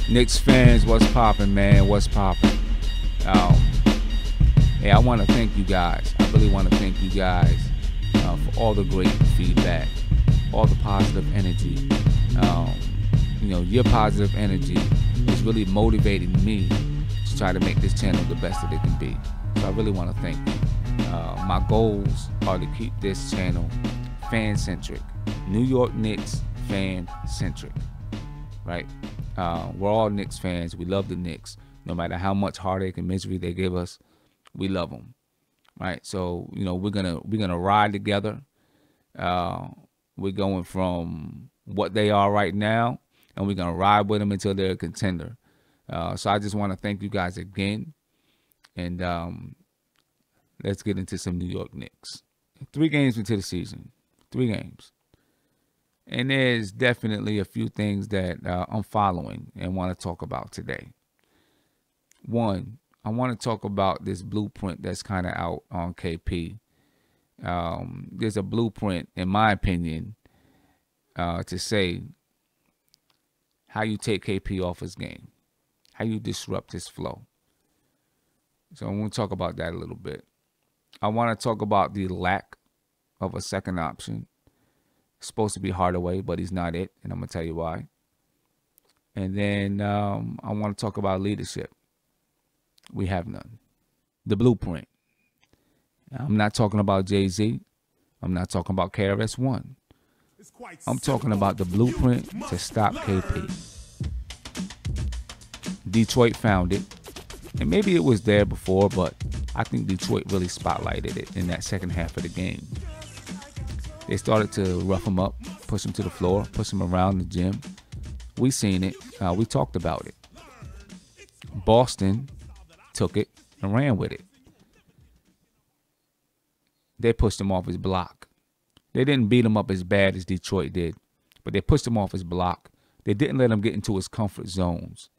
Knicks fans, what's poppin', man? What's poppin'? Hey, I want to thank you guys. I really want to thank you guys for all the great feedback, all the positive energy. Your positive energy is really motivating me to try to make this channel the best that it can be. So I really want to thank you. My goals are to keep this channel fan-centric, New York Knicks fan-centric, right? We're all Knicks fans. We love the Knicks. No matter how much heartache and misery they give us, we love them, right? So, we're gonna ride together. We're going from what they are right now, and we're gonna ride with them until they're a contender. So I just want to thank you guys again, and let's get into some New York Knicks. 3 games into the season, 3 games. And there's definitely a few things that I'm following and want to talk about today. One, I want to talk about this blueprint that's kind of out on KP. There's a blueprint, in my opinion, to say how you take KP off his game, how you disrupt his flow. So I'm going to talk about that a little bit. I want to talk about the lack of a second option. It's supposed to be Hardaway, but he's not it, and I'm going to tell you why. And then I want to talk about leadership. We have none. The blueprint. I'm not talking about Jay-Z. I'm not talking about KRS-One. I'm talking about the blueprint to stop KP. Detroit found it. And maybe it was there before, but I think Detroit really spotlighted it in that second half of the game. They started to rough him up, push him to the floor, push him around the gym. We seen it. We talked about it. Boston took it and ran with it. They pushed him off his block. They didn't beat him up as bad as Detroit did, but they pushed him off his block. They didn't let him get into his comfort zones.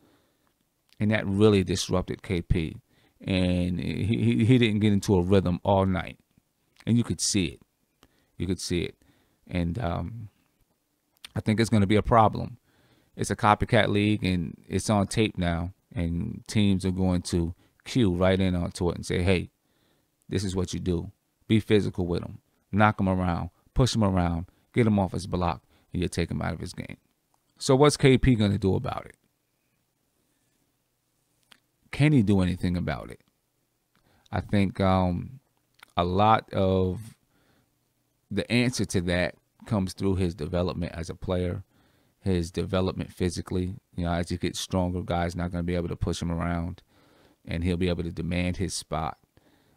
And that really disrupted KP. And he didn't get into a rhythm all night. And you could see it. You could see it. And I think it's going to be a problem. It's a copycat league, and it's on tape now. And teams are going to cue right in onto it and say, hey, this is what you do. Be physical with him. Knock him around. Push him around. Get him off his block. And you take him out of his game. So what's KP going to do about it? Can he do anything about it? I think a lot of the answer to that comes through his development as a player, his development physically. As he gets stronger, guys not going to be able to push him around, and he'll be able to demand his spot.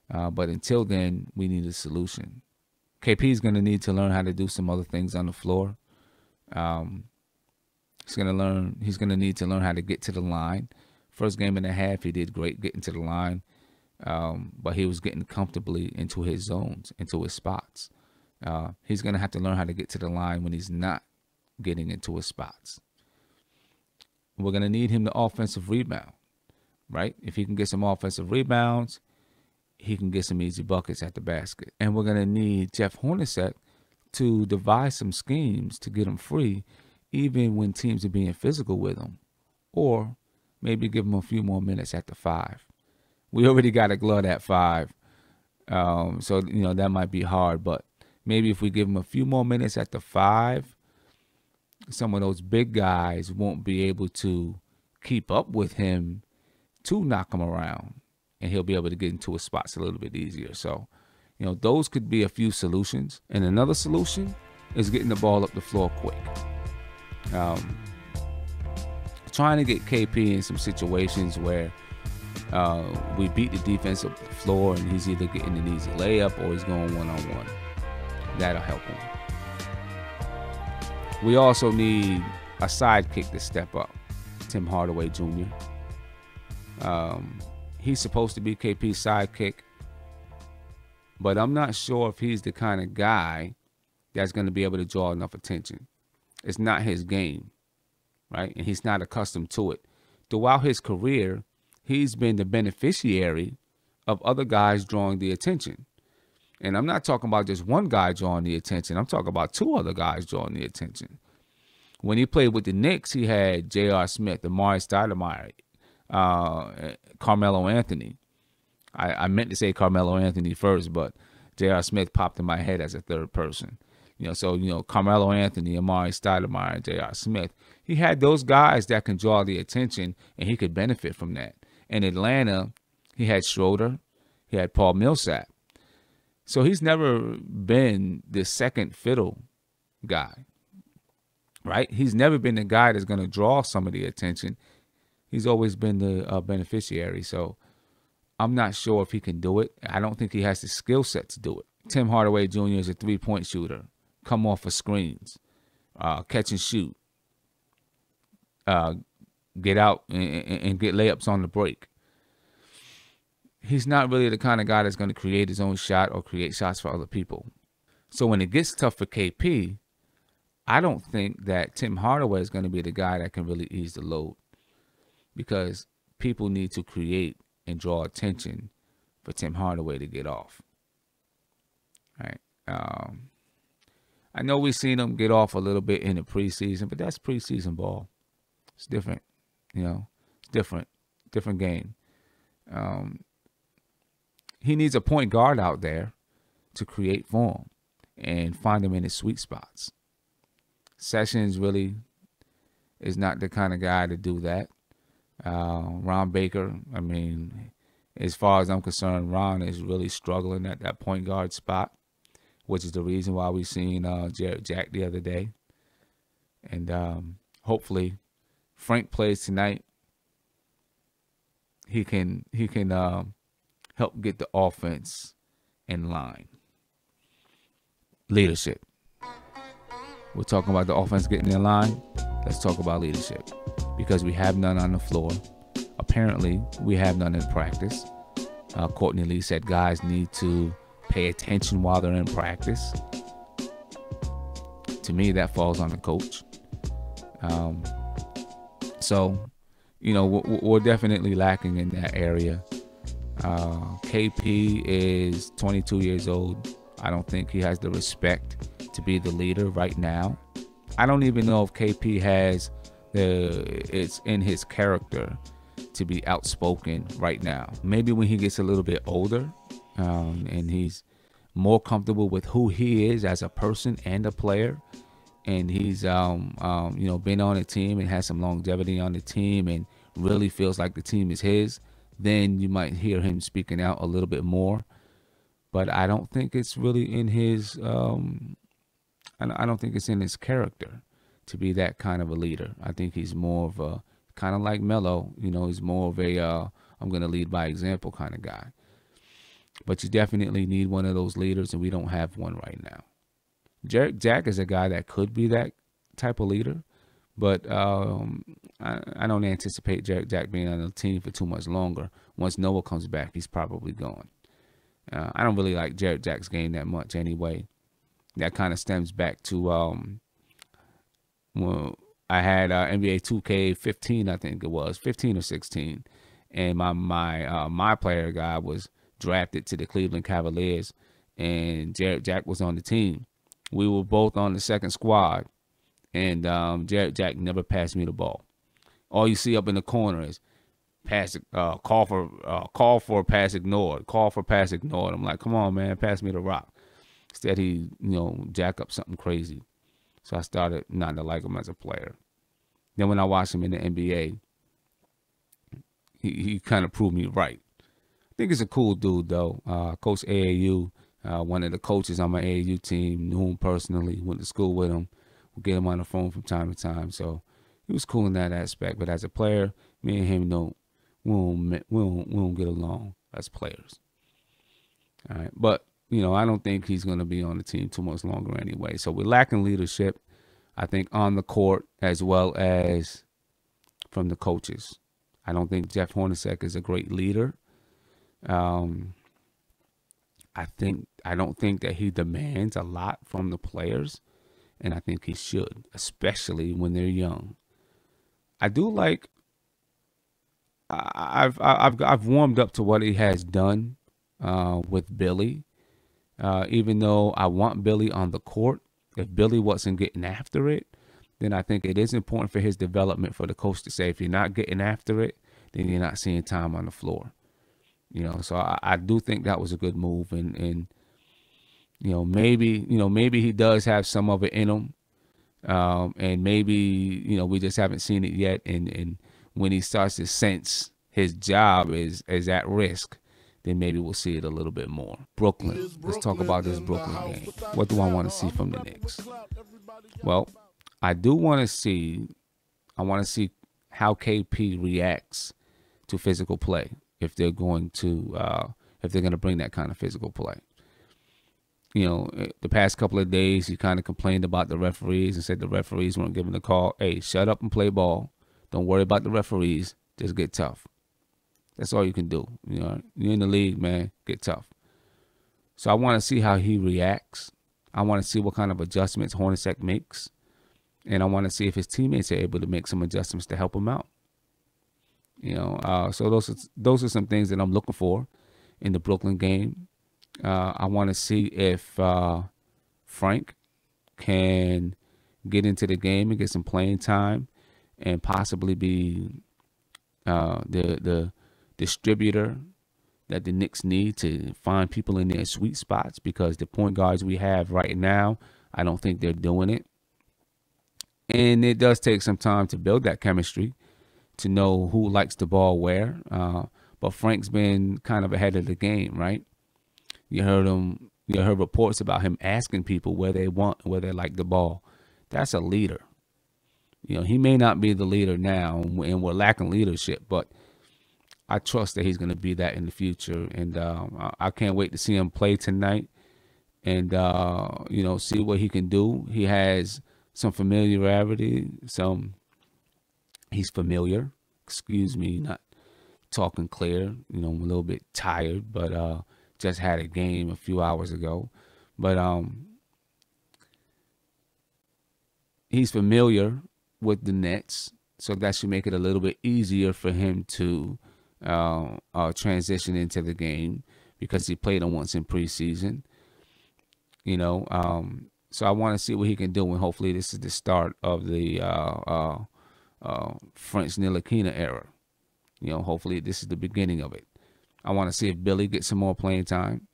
But until then, we need a solution. KP is going to need to learn how to do some other things on the floor. He's going to need to learn how to get to the line. First game and a half, he did great getting to the line, but he was getting comfortably into his zones, into his spots. He's going to have to learn how to get to the line when he's not getting into his spots. We're going to need him to offensive rebound, right? If he can get some offensive rebounds, he can get some easy buckets at the basket. And we're going to need Jeff Hornacek to devise some schemes to get him free, even when teams are being physical with him, or maybe give him a few more minutes at the 5. We already got a glut at 5, so that might be hard. But maybe if we give him a few more minutes at the 5, some of those big guys won't be able to keep up with him to knock him around, and he'll be able to get into his spots a little bit easier. So, those could be a few solutions. And another solution is getting the ball up the floor quick. Trying to get KP in some situations where we beat the defense up the floor and he's either getting an easy layup or he's going one-on-one. That'll help him. We also need a sidekick to step up. Tim Hardaway Jr. He's supposed to be KP's sidekick, but I'm not sure if he's the kind of guy that's going to be able to draw enough attention. It's not his game, right? And he's not accustomed to it. Throughout his career, he's been the beneficiary of other guys drawing the attention. And I'm not talking about just one guy drawing the attention. I'm talking about 2 other guys drawing the attention. When he played with the Knicks, he had J.R. Smith, Amari Stoudemire, Carmelo Anthony. I meant to say Carmelo Anthony first, but J.R. Smith popped in my head as a third person. So Carmelo Anthony, Amari Stoudemire, J.R. Smith. He had those guys that can draw the attention, and he could benefit from that. In Atlanta, he had Schroeder, he had Paul Millsap. So he's never been the second fiddle guy, right? He's never been the guy that's going to draw some of the attention. He's always been the beneficiary. So I'm not sure if he can do it. I don't think he has the skill set to do it. Tim Hardaway Jr. is a three-point shooter. Come off of screens, catch and shoot, get out and get layups on the break. He's not really the kind of guy that's going to create his own shot or create shots for other people. So when it gets tough for KP, I don't think that Tim Hardaway is going to be the guy that can really ease the load, because people need to create and draw attention for Tim Hardaway to get off. Right? I know we've seen him get off a little bit in the preseason, but that's preseason ball. It's different. It's different game. He needs a point guard out there to create for him and find him in his sweet spots. Sessions really is not the kind of guy to do that. Ron Baker, as far as I'm concerned, Ron is really struggling at that point guard spot, which is the reason why we seen Jarrett Jack the other day. And hopefully Frank plays tonight. He can help get the offense in line. Leadership. We're talking about the offense getting in line. Let's talk about leadership, because we have none on the floor. Apparently, we have none in practice. Courtney Lee said guys need to pay attention while they're in practice. To me, that falls on the coach. So, we're definitely lacking in that area. KP is 22 years old. I don't think he has the respect to be the leader right now. I don't even know if KP has it's in his character to be outspoken right now. Maybe when he gets a little bit older, and he's more comfortable with who he is as a person and a player, and he's been on a team and has some longevity on the team and really feels like the team is his, then you might hear him speaking out a little bit more. But I don't think it's really in his I don't think it's in his character to be that kind of a leader. I think he's more of a kind of like Melo. He's more of a I'm going to lead by example kind of guy. But you definitely need one of those leaders, and we don't have one right now. Jarrett Jack is a guy that could be that type of leader, but I don't anticipate Jarrett Jack being on the team for too much longer. Once Noah comes back, he's probably gone. I don't really like Jarrett Jack's game that much anyway. That kind of stems back to when I had NBA 2K15, I think it was 15 or 16, and my player guy was drafted to the Cleveland Cavaliers, and Jarrett Jack was on the team. We were both on the second squad, and Jarrett Jack never passed me the ball. All you see up in the corner is call for a pass ignored, call for pass ignored. I'm like, come on, man, pass me the rock. Instead, he jack up something crazy. So I started not to like him as a player. Then when I watched him in the NBA, he kind of proved me right. I think he's a cool dude, though. Coach AAU, one of the coaches on my AAU team, knew him personally, went to school with him, would get him on the phone from time to time. So he was cool in that aspect. But as a player, me and him we don't get along as players. All right, but I don't think he's going to be on the team too much longer anyway. So we're lacking leadership, I think, on the court as well as from the coaches. I don't think Jeff Hornacek is a great leader. I don't think that he demands a lot from the players, and I think he should, especially when they're young. I do like. I've warmed up to what he has done with Billy. Even though I want Billy on the court, if Billy wasn't getting after it, then I think it is important for his development for the coach to say, if you're not getting after it, then you're not seeing time on the floor. So I do think that was a good move, and maybe he does have some of it in him, and maybe we just haven't seen it yet. And when he starts to sense his job is at risk, then maybe we'll see it a little bit more. Brooklyn. Let's talk about this Brooklyn game. What do I want to see from the Knicks? Well, I want to see how KP reacts to physical play if they're going to bring that kind of physical play. The past couple of days he kind of complained about the referees and said the referees weren't giving the call. Hey, shut up and play ball. Don't worry about the referees. Just get tough. That's all you can do. You're in the league, man. Get tough. So I want to see how he reacts. I want to see what kind of adjustments Hornacek makes. And I want to see if his teammates are able to make some adjustments to help him out. So those are some things that I'm looking for in the Brooklyn game. I want to see if Frank can get into the game and get some playing time and possibly be the distributor that the Knicks need to find people in their sweet spots, because the point guards we have right now, I don't think they're doing it. And it does take some time to build that chemistry, to know who likes the ball where. But Frank's been kind of ahead of the game, right? You heard reports about him asking people where they like the ball. That's a leader. He may not be the leader now, and we're lacking leadership, but I trust that he's going to be that in the future. And I can't wait to see him play tonight and, see what he can do. He has some familiarity. He's familiar. Excuse me, not talking clear. I'm a little bit tired, but just had a game a few hours ago. But he's familiar with the Nets, so that should make it a little bit easier for him to transition into the game, because he played them once in preseason. So I want to see what he can do, and hopefully this is the start of the French Ntilikina era. Hopefully this is the beginning of it. I want to see if Billy gets some more playing time.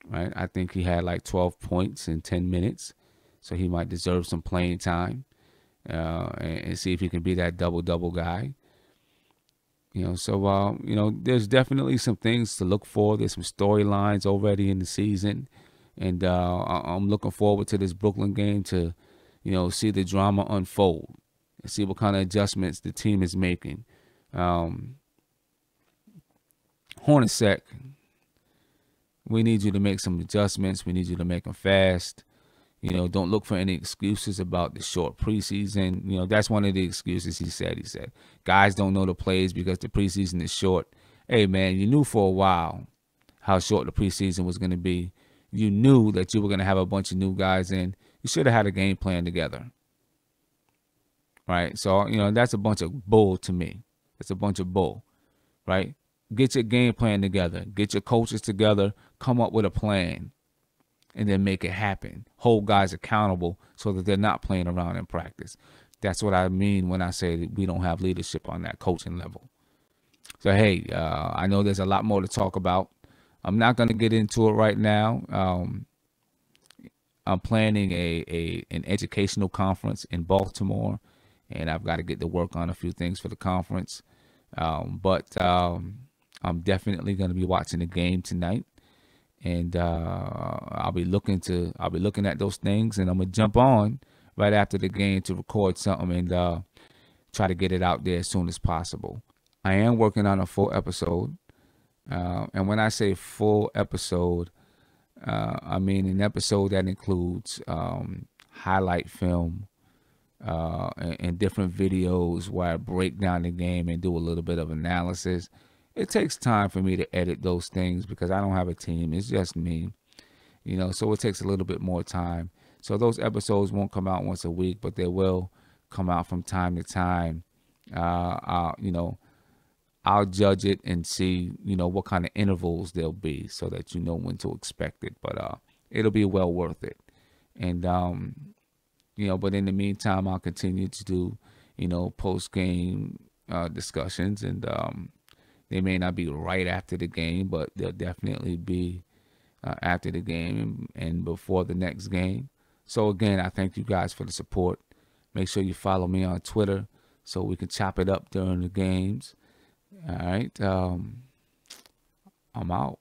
Right? I think he had like 12 points in 10 minutes, so he might deserve some playing time, and see if he can be that double-double guy. So there's definitely some things to look for. There's some storylines already in the season, and I'm looking forward to this Brooklyn game to, see the drama unfold and see what kind of adjustments the team is making. Hornacek, we need you to make some adjustments. We need you to make them fast. Don't look for any excuses about the short preseason. That's one of the excuses he said. He said, guys don't know the plays because the preseason is short. Hey, man, you knew for a while how short the preseason was going to be. You knew that you were going to have a bunch of new guys in. You should have had a game plan together. Right? So, that's a bunch of bull to me. It's a bunch of bull. Right? Get your game plan together. Get your coaches together. Come up with a plan. And then make it happen. Hold guys accountable so that they're not playing around in practice. That's what I mean when I say that we don't have leadership on that coaching level. So, hey, I know there's a lot more to talk about. I'm not going to get into it right now. I'm planning an educational conference in Baltimore, and I've got to get to work on a few things for the conference. But I'm definitely going to be watching the game tonight. And I'll be looking at those things, and I'm gonna jump on right after the game to record something and try to get it out there as soon as possible. I am working on a full episode, and when I say full episode, I mean an episode that includes highlight film and different videos where I break down the game and do a little bit of analysis. It takes time for me to edit those things because I don't have a team. It's just me, so it takes a little bit more time. So those episodes won't come out once a week, but they will come out from time to time. I'll judge it and see, what kind of intervals there'll be so that you know when to expect it. But it'll be well worth it. And But in the meantime, I'll continue to do, post game discussions, and they may not be right after the game, but they'll definitely be after the game and before the next game. So again, I thank you guys for the support. Make sure you follow me on Twitter so we can chop it up during the games. All right. I'm out.